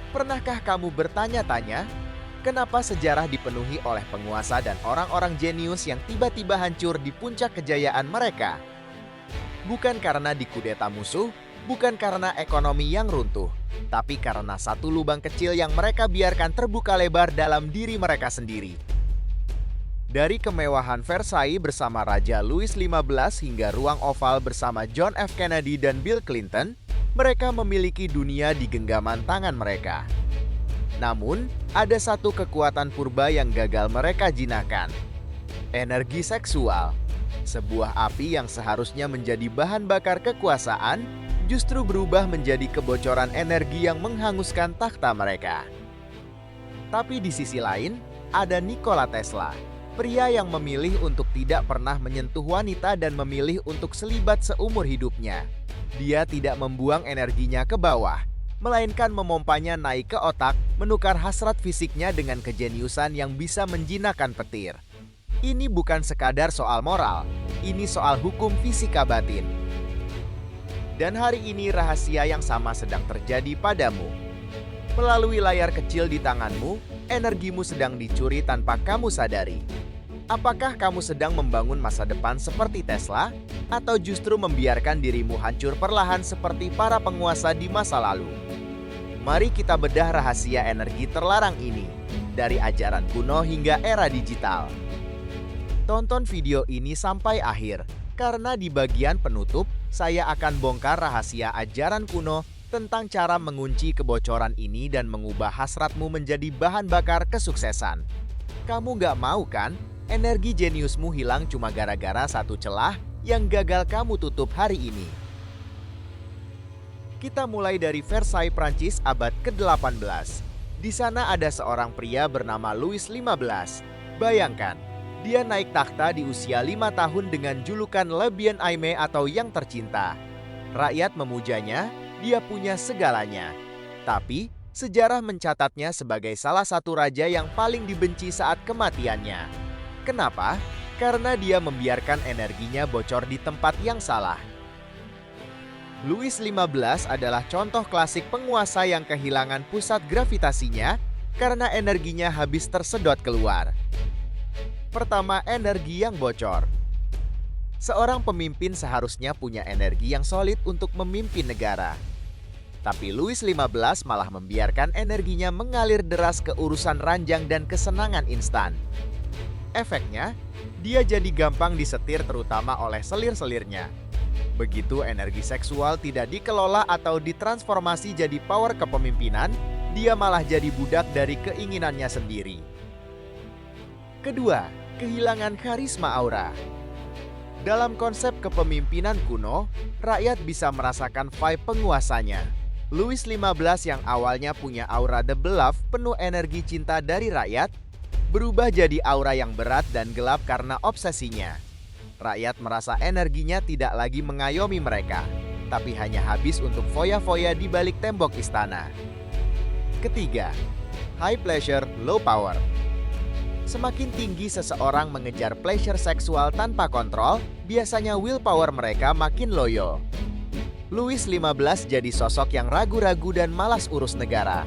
Pernahkah kamu bertanya-tanya, kenapa sejarah dipenuhi oleh penguasa dan orang-orang jenius yang tiba-tiba hancur di puncak kejayaan mereka? Bukan karena dikudeta musuh, bukan karena ekonomi yang runtuh, tapi karena satu lubang kecil yang mereka biarkan terbuka lebar dalam diri mereka sendiri. Dari kemewahan Versailles bersama Raja Louis XV hingga ruang oval bersama John F. Kennedy dan Bill Clinton, mereka memiliki dunia di genggaman tangan mereka. Namun, ada satu kekuatan purba yang gagal mereka jinakkan. Energi seksual. Sebuah api yang seharusnya menjadi bahan bakar kekuasaan, justru berubah menjadi kebocoran energi yang menghanguskan takhta mereka. Tapi di sisi lain, ada Nikola Tesla. Pria yang memilih untuk tidak pernah menyentuh wanita dan memilih untuk selibat seumur hidupnya. Dia tidak membuang energinya ke bawah, melainkan memompanya naik ke otak, menukar hasrat fisiknya dengan kejeniusan yang bisa menjinakkan petir. Ini bukan sekadar soal moral, ini soal hukum fisika batin. Dan hari ini rahasia yang sama sedang terjadi padamu. Melalui layar kecil di tanganmu, energimu sedang dicuri tanpa kamu sadari. Apakah kamu sedang membangun masa depan seperti Tesla, atau justru membiarkan dirimu hancur perlahan seperti para penguasa di masa lalu? Mari kita bedah rahasia energi terlarang ini, dari ajaran kuno hingga era digital. Tonton video ini sampai akhir, karena di bagian penutup, saya akan bongkar rahasia ajaran kuno tentang cara mengunci kebocoran ini dan mengubah hasratmu menjadi bahan bakar kesuksesan. Kamu nggak mau kan? Energi jeniusmu hilang cuma gara-gara satu celah yang gagal kamu tutup hari ini. Kita mulai dari Versailles, Prancis abad ke-18. Di sana ada seorang pria bernama Louis XV. Bayangkan, dia naik takhta di usia 5 tahun dengan julukan Le Bien-Aimé atau yang tercinta. Rakyat memujanya, dia punya segalanya. Tapi, sejarah mencatatnya sebagai salah satu raja yang paling dibenci saat kematiannya. Kenapa? Karena dia membiarkan energinya bocor di tempat yang salah. Louis XV adalah contoh klasik penguasa yang kehilangan pusat gravitasinya karena energinya habis tersedot keluar. Pertama, energi yang bocor. Seorang pemimpin seharusnya punya energi yang solid untuk memimpin negara. Tapi Louis XV malah membiarkan energinya mengalir deras ke urusan ranjang dan kesenangan instan. Efeknya, dia jadi gampang disetir terutama oleh selir-selirnya. Begitu energi seksual tidak dikelola atau ditransformasi jadi power kepemimpinan, dia malah jadi budak dari keinginannya sendiri. Kedua, kehilangan karisma aura. Dalam konsep kepemimpinan kuno, rakyat bisa merasakan vibe penguasanya. Louis XV yang awalnya punya aura the beloved penuh energi cinta dari rakyat, berubah jadi aura yang berat dan gelap karena obsesinya. Rakyat merasa energinya tidak lagi mengayomi mereka, tapi hanya habis untuk foya-foya di balik tembok istana. Ketiga, high pleasure, low power. Semakin tinggi seseorang mengejar pleasure seksual tanpa kontrol, biasanya willpower mereka makin loyo. Louis XV jadi sosok yang ragu-ragu dan malas urus negara.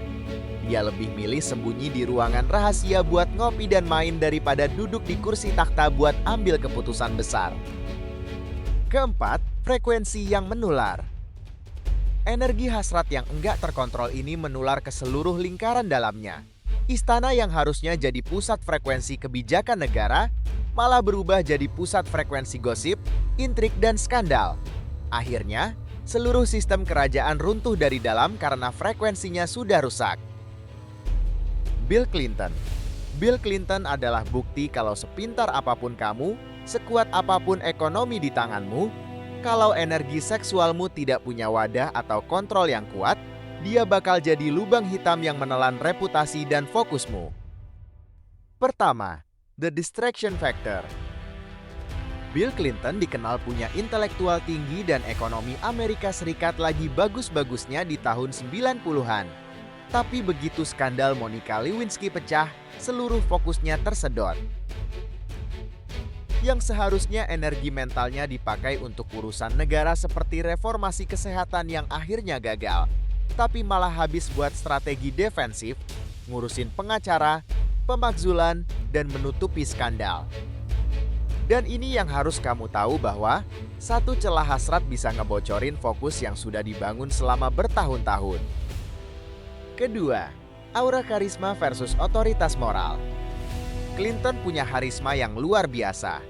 Dia lebih milih sembunyi di ruangan rahasia buat ngopi dan main daripada duduk di kursi takhta buat ambil keputusan besar. Keempat, frekuensi yang menular. Energi hasrat yang enggak terkontrol ini menular ke seluruh lingkaran dalamnya. Istana yang harusnya jadi pusat frekuensi kebijakan negara, malah berubah jadi pusat frekuensi gosip, intrik, dan skandal. Akhirnya, seluruh sistem kerajaan runtuh dari dalam karena frekuensinya sudah rusak. Bill Clinton. Bill Clinton adalah bukti kalau sepintar apapun kamu, sekuat apapun ekonomi di tanganmu, kalau energi seksualmu tidak punya wadah atau kontrol yang kuat, dia bakal jadi lubang hitam yang menelan reputasi dan fokusmu. Pertama, the distraction factor. Bill Clinton dikenal punya intelektual tinggi dan ekonomi Amerika Serikat lagi bagus-bagusnya di tahun 90-an. Tapi begitu skandal Monica Lewinsky pecah, seluruh fokusnya tersedot. Yang seharusnya energi mentalnya dipakai untuk urusan negara seperti reformasi kesehatan yang akhirnya gagal, tapi malah habis buat strategi defensif, ngurusin pengacara, pemakzulan, dan menutupi skandal. Dan ini yang harus kamu tahu bahwa satu celah hasrat bisa ngebocorin fokus yang sudah dibangun selama bertahun-tahun. Kedua, aura karisma versus otoritas moral. Clinton punya karisma yang luar biasa.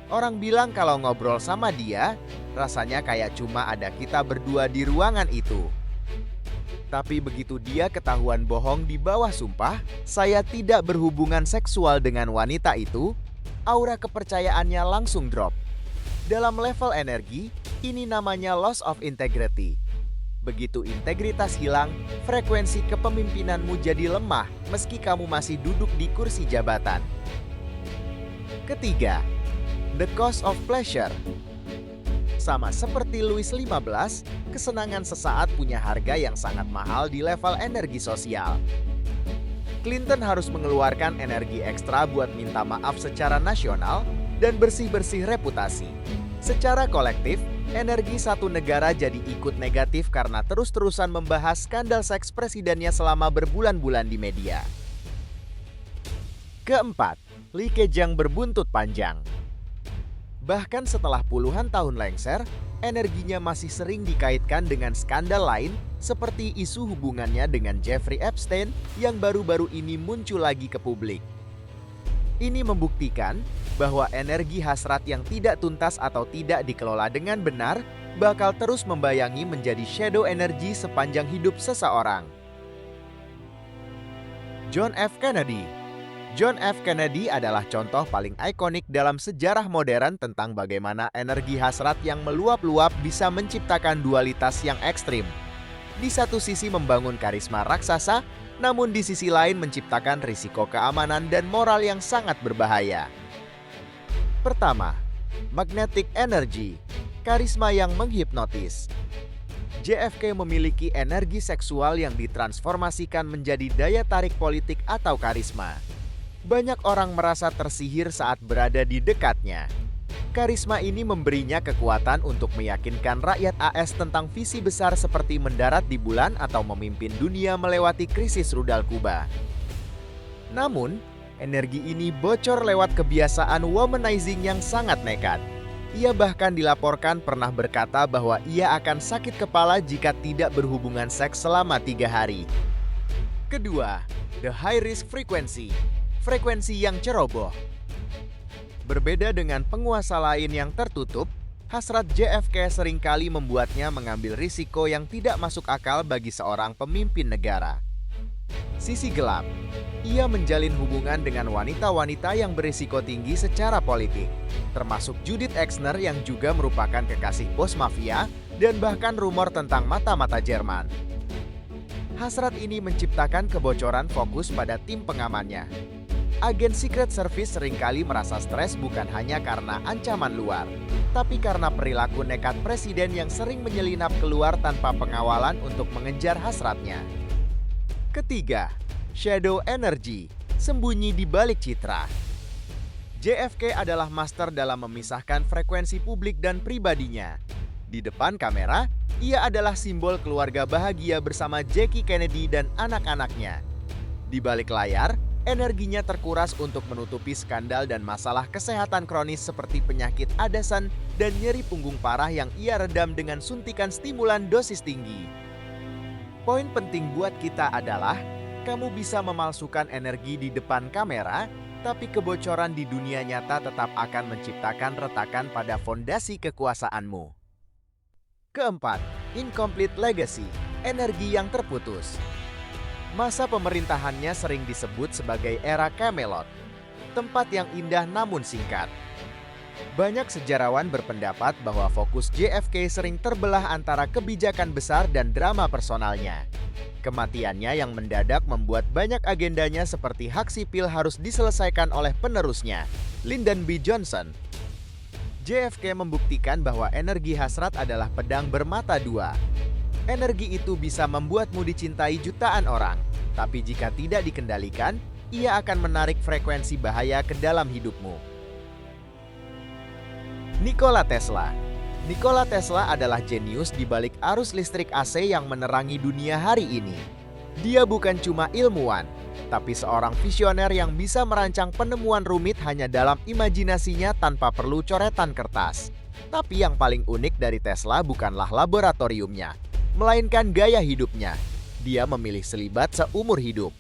Orang bilang kalau ngobrol sama dia, rasanya kayak cuma ada kita berdua di ruangan itu. Tapi begitu dia ketahuan bohong di bawah sumpah, saya tidak berhubungan seksual dengan wanita itu, aura kepercayaannya langsung drop. Dalam level energi, ini namanya loss of integrity. Begitu integritas hilang, frekuensi kepemimpinanmu jadi lemah meski kamu masih duduk di kursi jabatan. Ketiga, the cost of pleasure. Sama seperti Louis XV, kesenangan sesaat punya harga yang sangat mahal di level energi sosial. Clinton harus mengeluarkan energi ekstra buat minta maaf secara nasional dan bersih-bersih reputasi. Secara kolektif, energi satu negara jadi ikut negatif karena terus-terusan membahas skandal seks presidennya selama berbulan-bulan di media. Keempat, Li Keqiang berbuntut panjang. Bahkan setelah puluhan tahun lengser, energinya masih sering dikaitkan dengan skandal lain seperti isu hubungannya dengan Jeffrey Epstein yang baru-baru ini muncul lagi ke publik. Ini membuktikan bahwa energi hasrat yang tidak tuntas atau tidak dikelola dengan benar bakal terus membayangi menjadi shadow energy sepanjang hidup seseorang. John F. Kennedy. John F. Kennedy adalah contoh paling ikonik dalam sejarah modern tentang bagaimana energi hasrat yang meluap-luap bisa menciptakan dualitas yang ekstrim. Di satu sisi membangun karisma raksasa, namun di sisi lain menciptakan risiko keamanan dan moral yang sangat berbahaya. Pertama, magnetic energy, karisma yang menghipnotis. JFK memiliki energi seksual yang ditransformasikan menjadi daya tarik politik atau karisma. Banyak orang merasa tersihir saat berada di dekatnya. Karisma ini memberinya kekuatan untuk meyakinkan rakyat AS tentang visi besar seperti mendarat di bulan atau memimpin dunia melewati krisis rudal Kuba. Namun, energi ini bocor lewat kebiasaan womanizing yang sangat nekat. Ia bahkan dilaporkan pernah berkata bahwa ia akan sakit kepala jika tidak berhubungan seks selama 3 hari. Kedua, the high risk frequency. Frekuensi yang ceroboh. Berbeda dengan penguasa lain yang tertutup, hasrat JFK seringkali membuatnya mengambil risiko yang tidak masuk akal bagi seorang pemimpin negara. Sisi gelap, ia menjalin hubungan dengan wanita-wanita yang berisiko tinggi secara politik, termasuk Judith Exner yang juga merupakan kekasih bos mafia dan bahkan rumor tentang mata-mata Jerman. Hasrat ini menciptakan kebocoran fokus pada tim pengamannya. Agen Secret Service seringkali merasa stres bukan hanya karena ancaman luar, tapi karena perilaku nekat presiden yang sering menyelinap keluar tanpa pengawalan untuk mengejar hasratnya. Ketiga, shadow energy, sembunyi di balik citra. JFK adalah master dalam memisahkan frekuensi publik dan pribadinya. Di depan kamera, ia adalah simbol keluarga bahagia bersama Jackie Kennedy dan anak-anaknya. Di balik layar, energinya terkuras untuk menutupi skandal dan masalah kesehatan kronis seperti penyakit Addison dan nyeri punggung parah yang ia redam dengan suntikan stimulan dosis tinggi. Poin penting buat kita adalah, kamu bisa memalsukan energi di depan kamera, tapi kebocoran di dunia nyata tetap akan menciptakan retakan pada fondasi kekuasaanmu. Keempat, incomplete legacy, energi yang terputus. Masa pemerintahannya sering disebut sebagai era Camelot, tempat yang indah namun singkat. Banyak sejarawan berpendapat bahwa fokus JFK sering terbelah antara kebijakan besar dan drama personalnya. Kematiannya yang mendadak membuat banyak agendanya seperti hak sipil harus diselesaikan oleh penerusnya, Lyndon B. Johnson. JFK membuktikan bahwa energi hasrat adalah pedang bermata dua. Energi itu bisa membuatmu dicintai jutaan orang, tapi jika tidak dikendalikan, ia akan menarik frekuensi bahaya ke dalam hidupmu. Nikola Tesla. Nikola Tesla adalah jenius di balik arus listrik AC yang menerangi dunia hari ini. Dia bukan cuma ilmuwan, tapi seorang visioner yang bisa merancang penemuan rumit hanya dalam imajinasinya tanpa perlu coretan kertas. Tapi yang paling unik dari Tesla bukanlah laboratoriumnya, melainkan gaya hidupnya. Dia memilih selibat seumur hidup.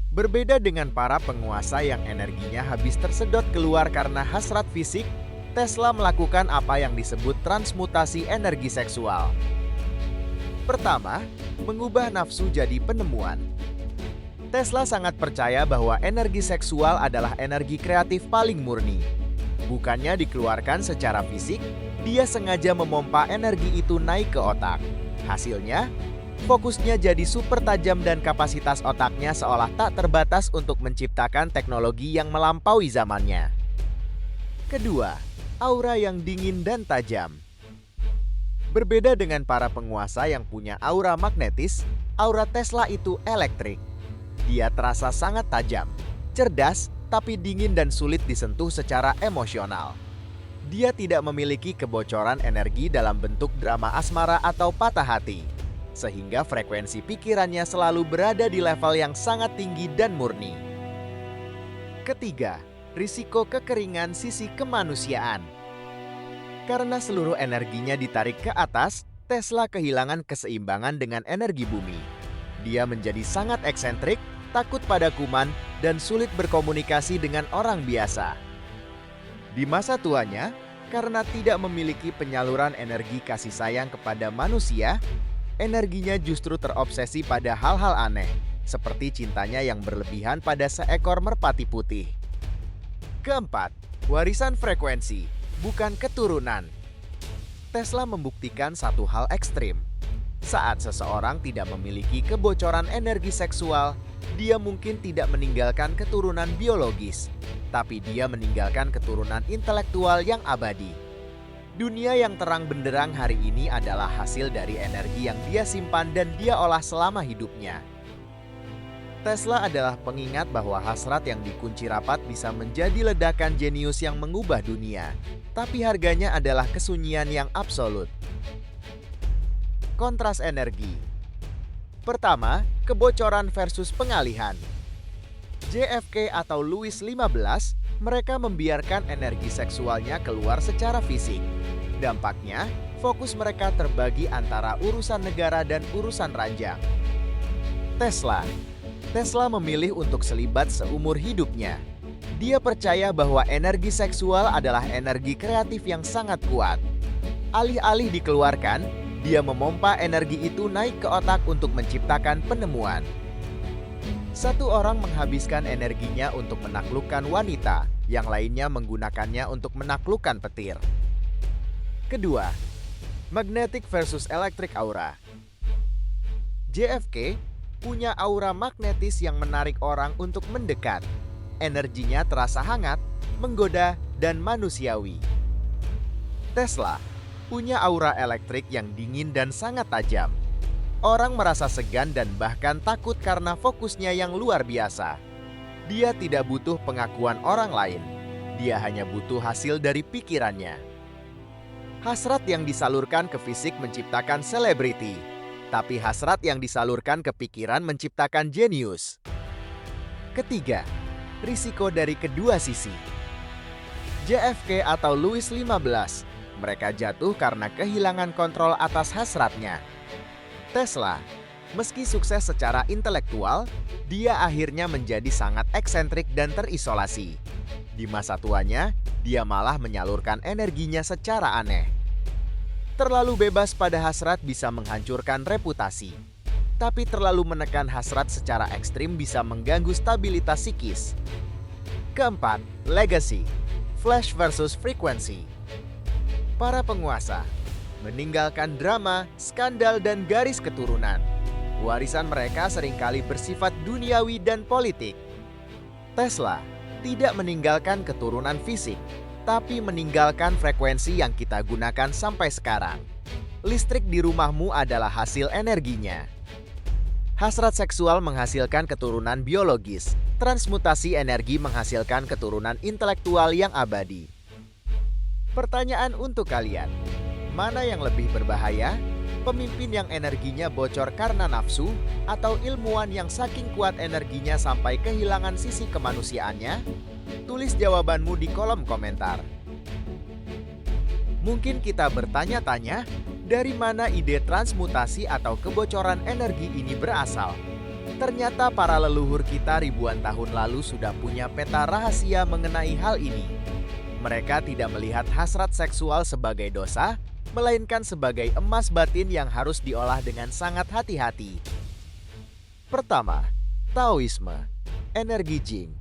Berbeda dengan para penguasa yang energinya habis tersedot keluar karena hasrat fisik, Tesla melakukan apa yang disebut transmutasi energi seksual. Pertama, mengubah nafsu jadi penemuan. Tesla sangat percaya bahwa energi seksual adalah energi kreatif paling murni. Bukannya dikeluarkan secara fisik, dia sengaja memompa energi itu naik ke otak. Hasilnya, fokusnya jadi super tajam dan kapasitas otaknya seolah tak terbatas untuk menciptakan teknologi yang melampaui zamannya. Kedua, aura yang dingin dan tajam. Berbeda dengan para penguasa yang punya aura magnetis, aura Tesla itu elektrik. Dia terasa sangat tajam, cerdas, tapi dingin dan sulit disentuh secara emosional. Dia tidak memiliki kebocoran energi dalam bentuk drama asmara atau patah hati, sehingga frekuensi pikirannya selalu berada di level yang sangat tinggi dan murni. Ketiga, risiko kekeringan sisi kemanusiaan. Karena seluruh energinya ditarik ke atas, Tesla kehilangan keseimbangan dengan energi bumi. Dia menjadi sangat eksentrik, takut pada kuman, dan sulit berkomunikasi dengan orang biasa. Di masa tuanya, karena tidak memiliki penyaluran energi kasih sayang kepada manusia, energinya justru terobsesi pada hal-hal aneh, seperti cintanya yang berlebihan pada seekor merpati putih. Keempat, warisan frekuensi, bukan keturunan. Tesla membuktikan satu hal ekstrim. Saat seseorang tidak memiliki kebocoran energi seksual, dia mungkin tidak meninggalkan keturunan biologis, tapi dia meninggalkan keturunan intelektual yang abadi. Dunia yang terang benderang hari ini adalah hasil dari energi yang dia simpan dan dia olah selama hidupnya. Tesla adalah pengingat bahwa hasrat yang dikunci rapat bisa menjadi ledakan jenius yang mengubah dunia, tapi harganya adalah kesunyian yang absolut. Kontras energi. Pertama, kebocoran versus pengalihan. JFK atau Louis XV, mereka membiarkan energi seksualnya keluar secara fisik. Dampaknya, fokus mereka terbagi antara urusan negara dan urusan ranjang. Tesla memilih untuk selibat seumur hidupnya. Dia percaya bahwa energi seksual adalah energi kreatif yang sangat kuat. Alih-alih dikeluarkan, dia memompa energi itu naik ke otak untuk menciptakan penemuan. Satu orang menghabiskan energinya untuk menaklukkan wanita, yang lainnya menggunakannya untuk menaklukkan petir. Kedua, magnetic versus electric aura. JFK punya aura magnetis yang menarik orang untuk mendekat. Energinya terasa hangat, menggoda, dan manusiawi. Tesla punya aura elektrik yang dingin dan sangat tajam. Orang merasa segan dan bahkan takut karena fokusnya yang luar biasa. Dia tidak butuh pengakuan orang lain. Dia hanya butuh hasil dari pikirannya. Hasrat yang disalurkan ke fisik menciptakan selebriti. Tapi hasrat yang disalurkan ke pikiran menciptakan jenius. Ketiga, risiko dari kedua sisi. JFK atau Louis XV, mereka jatuh karena kehilangan kontrol atas hasratnya. Tesla, meski sukses secara intelektual, dia akhirnya menjadi sangat eksentrik dan terisolasi. Di masa tuanya, dia malah menyalurkan energinya secara aneh. Terlalu bebas pada hasrat bisa menghancurkan reputasi. Tapi terlalu menekan hasrat secara ekstrim bisa mengganggu stabilitas psikis. Keempat, legacy, flash versus frequency. Para penguasa meninggalkan drama, skandal, dan garis keturunan. Warisan mereka seringkali bersifat duniawi dan politik. Tesla tidak meninggalkan keturunan fisik, tapi meninggalkan frekuensi yang kita gunakan sampai sekarang. Listrik di rumahmu adalah hasil energinya. Hasrat seksual menghasilkan keturunan biologis. Transmutasi energi menghasilkan keturunan intelektual yang abadi. Pertanyaan untuk kalian, mana yang lebih berbahaya? Pemimpin yang energinya bocor karena nafsu, atau ilmuwan yang saking kuat energinya sampai kehilangan sisi kemanusiaannya? Tulis jawabanmu di kolom komentar. Mungkin kita bertanya-tanya, dari mana ide transmutasi atau kebocoran energi ini berasal? Ternyata para leluhur kita ribuan tahun lalu sudah punya peta rahasia mengenai hal ini. Mereka tidak melihat hasrat seksual sebagai dosa, melainkan sebagai emas batin yang harus diolah dengan sangat hati-hati. Pertama, Taoisme, energi Jing.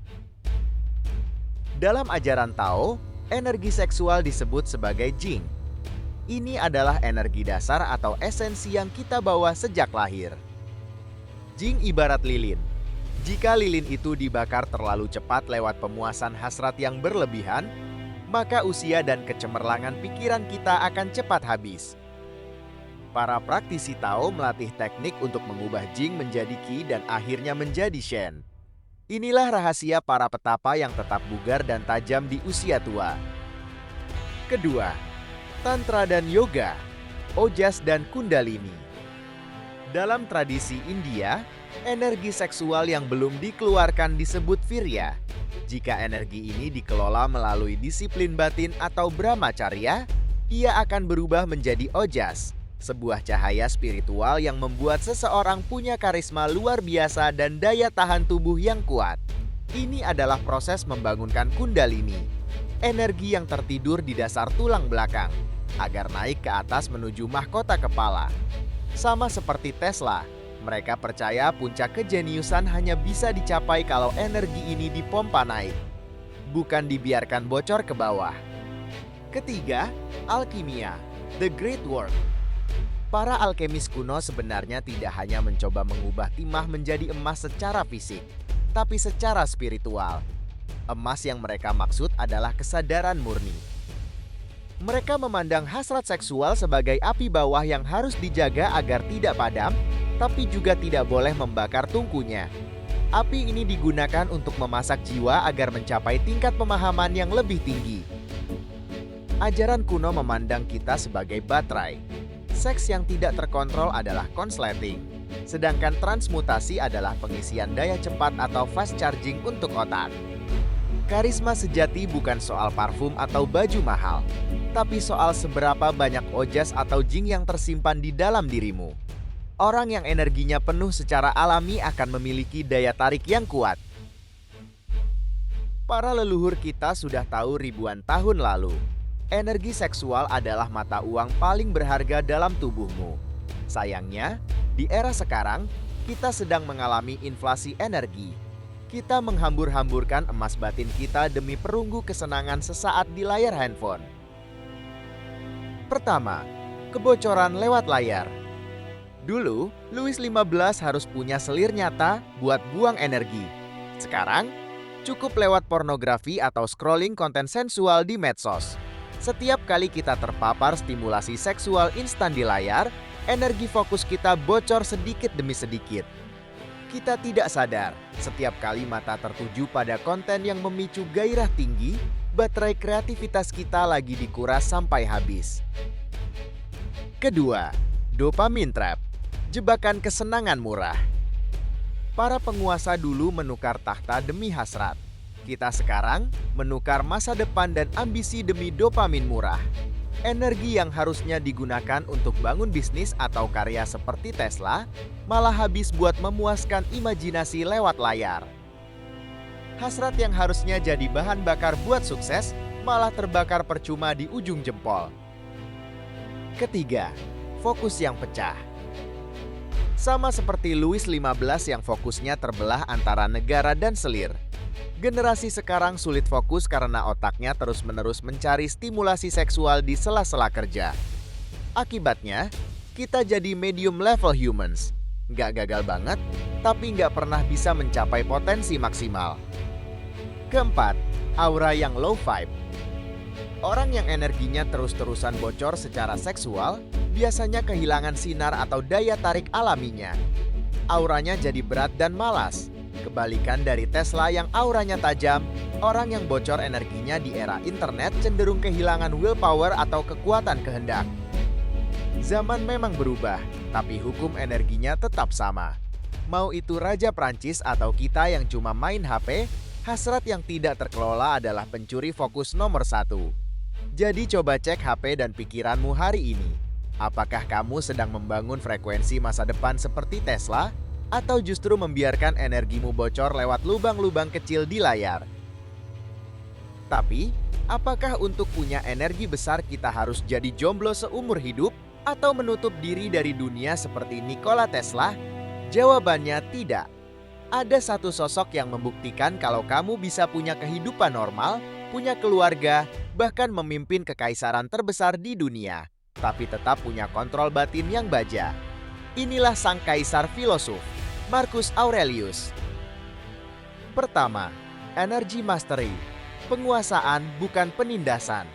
Dalam ajaran Tao, energi seksual disebut sebagai Jing. Ini adalah energi dasar atau esensi yang kita bawa sejak lahir. Jing ibarat lilin. Jika lilin itu dibakar terlalu cepat lewat pemuasan hasrat yang berlebihan, maka usia dan kecemerlangan pikiran kita akan cepat habis. Para praktisi Tao melatih teknik untuk mengubah Jing menjadi Qi dan akhirnya menjadi Shen. Inilah rahasia para petapa yang tetap bugar dan tajam di usia tua. Kedua, Tantra dan Yoga, Ojas dan Kundalini. Dalam tradisi India, energi seksual yang belum dikeluarkan disebut Virya. Jika energi ini dikelola melalui disiplin batin atau brahmacharya, ia akan berubah menjadi ojas, sebuah cahaya spiritual yang membuat seseorang punya karisma luar biasa dan daya tahan tubuh yang kuat. Ini adalah proses membangunkan kundalini, energi yang tertidur di dasar tulang belakang, agar naik ke atas menuju mahkota kepala. Sama seperti Tesla, mereka percaya puncak kejeniusan hanya bisa dicapai kalau energi ini dipompa naik, bukan dibiarkan bocor ke bawah. Ketiga, alkimia, the great work. Para alkemis kuno sebenarnya tidak hanya mencoba mengubah timah menjadi emas secara fisik, tapi secara spiritual. Emas yang mereka maksud adalah kesadaran murni. Mereka memandang hasrat seksual sebagai api bawah yang harus dijaga agar tidak padam, tapi juga tidak boleh membakar tungkunya. Api ini digunakan untuk memasak jiwa agar mencapai tingkat pemahaman yang lebih tinggi. Ajaran kuno memandang kita sebagai baterai. Seks yang tidak terkontrol adalah konsleting, sedangkan transmutasi adalah pengisian daya cepat atau fast charging untuk otak. Karisma sejati bukan soal parfum atau baju mahal, tapi soal seberapa banyak ojas atau jing yang tersimpan di dalam dirimu. Orang yang energinya penuh secara alami akan memiliki daya tarik yang kuat. Para leluhur kita sudah tahu ribuan tahun lalu, energi seksual adalah mata uang paling berharga dalam tubuhmu. Sayangnya, di era sekarang, kita sedang mengalami inflasi energi. Kita menghambur-hamburkan emas batin kita demi perunggu kesenangan sesaat di layar handphone. Pertama, kebocoran lewat layar. Dulu, Louis XV harus punya selir nyata buat buang energi. Sekarang, cukup lewat pornografi atau scrolling konten sensual di medsos. Setiap kali kita terpapar stimulasi seksual instan di layar, energi fokus kita bocor sedikit demi sedikit. Kita tidak sadar, setiap kali mata tertuju pada konten yang memicu gairah tinggi, baterai kreativitas kita lagi dikuras sampai habis. Kedua, dopamine trap, jebakan kesenangan murah. Para penguasa dulu menukar tahta demi hasrat. Kita sekarang menukar masa depan dan ambisi demi dopamin murah. Energi yang harusnya digunakan untuk bangun bisnis atau karya seperti Tesla, malah habis buat memuaskan imajinasi lewat layar. Hasrat yang harusnya jadi bahan bakar buat sukses, malah terbakar percuma di ujung jempol. Ketiga, fokus yang pecah. Sama seperti Louis XV yang fokusnya terbelah antara negara dan selir. Generasi sekarang sulit fokus karena otaknya terus-menerus mencari stimulasi seksual di sela-sela kerja. Akibatnya, kita jadi medium level humans. Nggak gagal banget, tapi nggak pernah bisa mencapai potensi maksimal. Keempat, aura yang low vibe. Orang yang energinya terus-terusan bocor secara seksual, biasanya kehilangan sinar atau daya tarik alaminya. Auranya jadi berat dan malas. Kebalikan dari Tesla yang auranya tajam, Orang yang bocor energinya di era internet cenderung kehilangan willpower atau kekuatan kehendak. Zaman memang berubah, tapi hukum energinya tetap sama. Mau itu Raja Prancis atau kita yang cuma main HP, hasrat yang tidak terkelola adalah pencuri fokus nomor satu. Jadi coba cek HP dan pikiranmu hari ini. Apakah kamu sedang membangun frekuensi masa depan seperti Tesla? Atau justru membiarkan energimu bocor lewat lubang-lubang kecil di layar? Tapi, apakah untuk punya energi besar kita harus jadi jomblo seumur hidup? Atau menutup diri dari dunia seperti Nikola Tesla? Jawabannya tidak. Ada satu sosok yang membuktikan kalau kamu bisa punya kehidupan normal, punya keluarga, bahkan memimpin kekaisaran terbesar di dunia, tapi tetap punya kontrol batin yang baja. Inilah sang kaisar filosof, Marcus Aurelius. Pertama, energy mastery. Penguasaan bukan penindasan.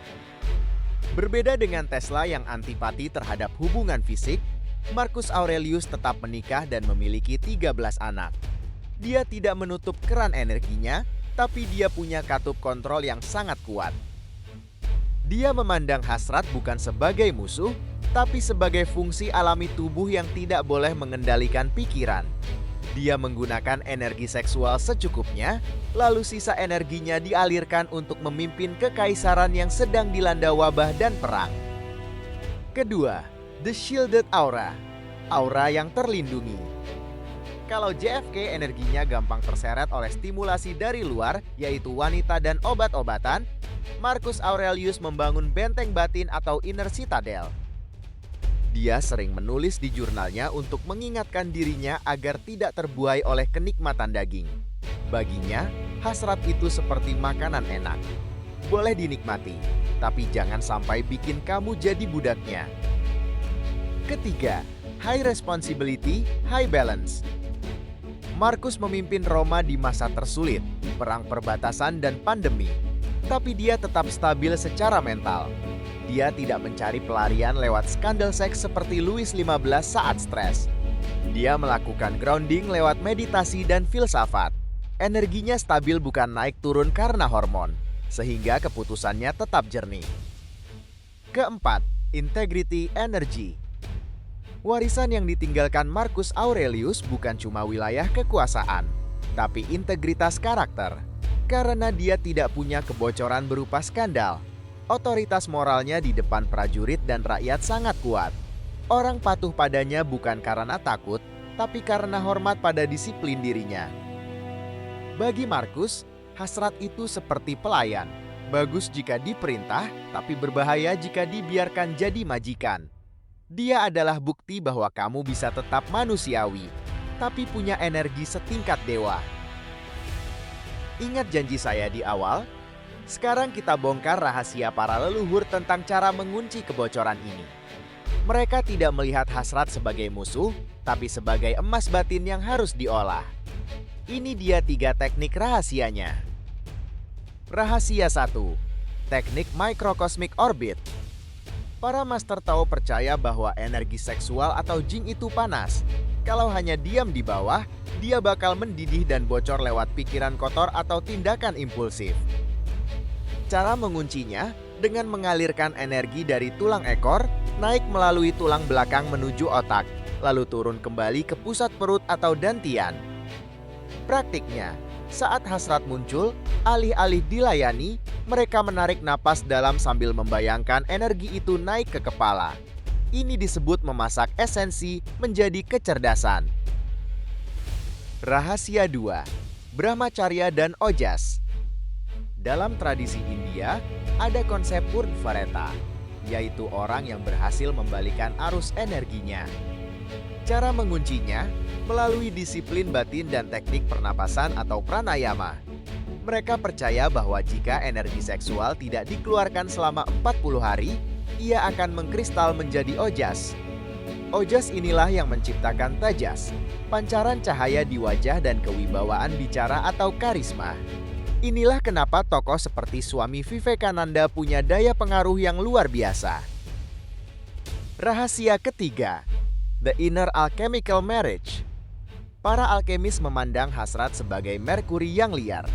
Berbeda dengan Tesla yang antipati terhadap hubungan fisik, Marcus Aurelius tetap menikah dan memiliki 13 anak. Dia tidak menutup keran energinya, tapi dia punya katup kontrol yang sangat kuat. Dia memandang hasrat bukan sebagai musuh, tapi sebagai fungsi alami tubuh yang tidak boleh mengendalikan pikiran. Dia menggunakan energi seksual secukupnya, lalu sisa energinya dialirkan untuk memimpin kekaisaran yang sedang dilanda wabah dan perang. Kedua, the shielded aura, aura yang terlindungi. Kalau JFK energinya gampang terseret oleh stimulasi dari luar, yaitu wanita dan obat-obatan, Marcus Aurelius membangun benteng batin atau inner citadel. Dia sering menulis di jurnalnya untuk mengingatkan dirinya agar tidak terbuai oleh kenikmatan daging. Baginya, hasrat itu seperti makanan enak. Boleh dinikmati, tapi jangan sampai bikin kamu jadi budaknya. Ketiga, high responsibility, high balance. Marcus memimpin Roma di masa tersulit, perang perbatasan dan pandemi. Tapi dia tetap stabil secara mental. Dia tidak mencari pelarian lewat skandal seks seperti Louis XV saat stres. Dia melakukan grounding lewat meditasi dan filsafat. Energinya stabil bukan naik turun karena hormon, sehingga keputusannya tetap jernih. Keempat, integrity energy. Warisan yang ditinggalkan Marcus Aurelius bukan cuma wilayah kekuasaan, tapi integritas karakter. Karena dia tidak punya kebocoran berupa skandal, otoritas moralnya di depan prajurit dan rakyat sangat kuat. Orang patuh padanya bukan karena takut, tapi karena hormat pada disiplin dirinya. Bagi Marcus, hasrat itu seperti pelayan. Bagus jika diperintah, tapi berbahaya jika dibiarkan jadi majikan. Dia adalah bukti bahwa kamu bisa tetap manusiawi, tapi punya energi setingkat dewa. Ingat janji saya di awal? Sekarang kita bongkar rahasia para leluhur tentang cara mengunci kebocoran ini. Mereka tidak melihat hasrat sebagai musuh, tapi sebagai emas batin yang harus diolah. Ini dia 3 teknik rahasianya. Rahasia 1. Teknik microcosmic orbit. Para master Tao percaya bahwa energi seksual atau jing itu panas. Kalau hanya diam di bawah, dia bakal mendidih dan bocor lewat pikiran kotor atau tindakan impulsif. Cara menguncinya dengan mengalirkan energi dari tulang ekor, naik melalui tulang belakang menuju otak, lalu turun kembali ke pusat perut atau dantian. Praktiknya, saat hasrat muncul, alih-alih dilayani, mereka menarik napas dalam sambil membayangkan energi itu naik ke kepala. Ini disebut memasak esensi menjadi kecerdasan. Rahasia 2. Brahmacharya dan Ojas. Dalam tradisi India, ada konsep Urdhvareta, yaitu orang yang berhasil membalikan arus energinya. Cara menguncinya melalui disiplin batin dan teknik pernapasan atau pranayama. Mereka percaya bahwa jika energi seksual tidak dikeluarkan selama 40 hari, ia akan mengkristal menjadi ojas. Ojas inilah yang menciptakan tajas, pancaran cahaya di wajah dan kewibawaan bicara atau karisma. Inilah kenapa tokoh seperti Swami Vivekananda punya daya pengaruh yang luar biasa. Rahasia ketiga, the inner alchemical marriage. Para alkemis memandang hasrat sebagai merkuri yang liar.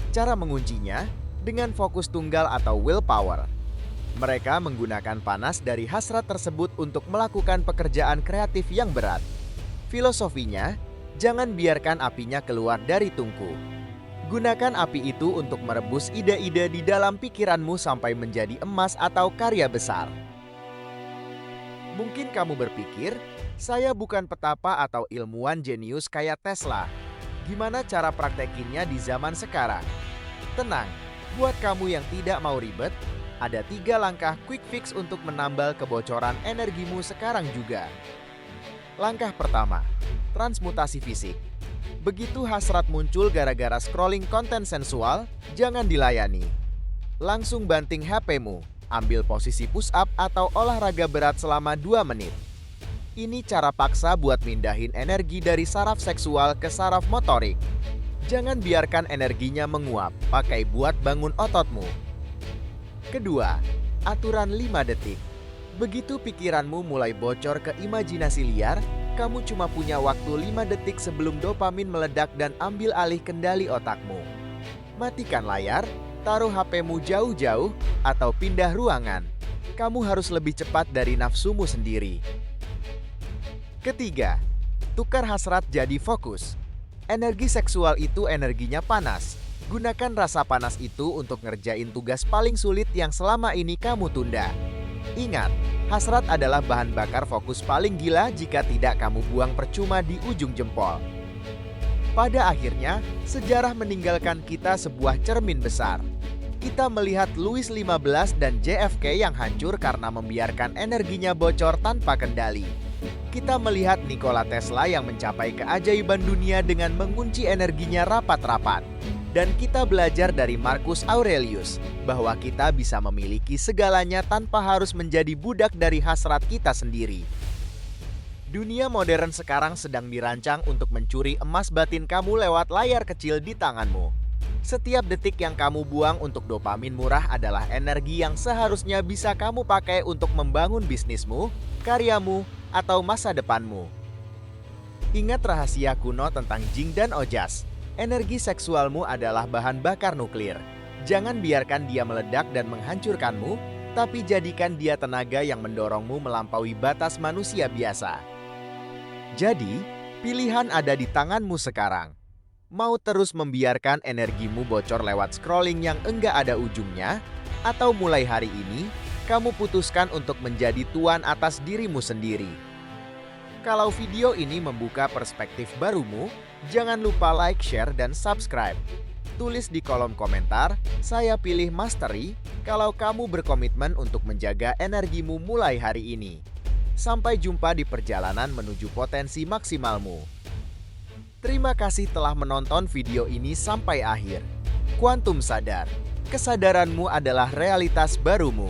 Cara menguncinya dengan fokus tunggal atau willpower. Mereka menggunakan panas dari hasrat tersebut untuk melakukan pekerjaan kreatif yang berat. Filosofinya, jangan biarkan apinya keluar dari tungku. Gunakan api itu untuk merebus ide-ide di dalam pikiranmu sampai menjadi emas atau karya besar. Mungkin kamu berpikir, saya bukan petapa atau ilmuwan jenius kayak Tesla. Gimana cara praktekinnya di zaman sekarang? Tenang, buat kamu yang tidak mau ribet, ada 3 langkah quick fix untuk menambal kebocoran energimu sekarang juga. Langkah pertama, transmutasi fisik. Begitu hasrat muncul gara-gara scrolling konten sensual, jangan dilayani. Langsung banting HP-mu, ambil posisi push up atau olahraga berat selama 2 menit. Ini cara paksa buat mindahin energi dari saraf seksual ke saraf motorik. Jangan biarkan energinya menguap, pakai buat bangun ototmu. Kedua, aturan 5 detik. Begitu pikiranmu mulai bocor ke imajinasi liar, kamu cuma punya waktu 5 detik sebelum dopamin meledak dan ambil alih kendali otakmu. Matikan layar, taruh HP-mu jauh-jauh, atau pindah ruangan. Kamu harus lebih cepat dari nafsumu sendiri. Ketiga, tukar hasrat jadi fokus. Energi seksual itu energinya panas. Gunakan rasa panas itu untuk ngerjain tugas paling sulit yang selama ini kamu tunda. Ingat, hasrat adalah bahan bakar fokus paling gila jika tidak kamu buang percuma di ujung jempol. Pada akhirnya, sejarah meninggalkan kita sebuah cermin besar. Kita melihat Louis XV dan JFK yang hancur karena membiarkan energinya bocor tanpa kendali. Kita melihat Nikola Tesla yang mencapai keajaiban dunia dengan mengunci energinya rapat-rapat. Dan kita belajar dari Marcus Aurelius bahwa kita bisa memiliki segalanya tanpa harus menjadi budak dari hasrat kita sendiri. Dunia modern sekarang sedang dirancang untuk mencuri emas batin kamu lewat layar kecil di tanganmu. Setiap detik yang kamu buang untuk dopamin murah adalah energi yang seharusnya bisa kamu pakai untuk membangun bisnismu, karyamu, atau masa depanmu. Ingat rahasia kuno tentang Jing dan Ojas. Energi seksualmu adalah bahan bakar nuklir. Jangan biarkan dia meledak dan menghancurkanmu, tapi jadikan dia tenaga yang mendorongmu melampaui batas manusia biasa. Jadi, pilihan ada di tanganmu sekarang. Mau terus membiarkan energimu bocor lewat scrolling yang enggak ada ujungnya, atau mulai hari ini, kamu putuskan untuk menjadi tuan atas dirimu sendiri. Kalau video ini membuka perspektif barumu, jangan lupa like, share, dan subscribe. Tulis di kolom komentar, saya pilih Mastery kalau kamu berkomitmen untuk menjaga energimu mulai hari ini. Sampai jumpa di perjalanan menuju potensi maksimalmu. Terima kasih telah menonton video ini sampai akhir. Quantum Sadar, kesadaranmu adalah realitas barumu.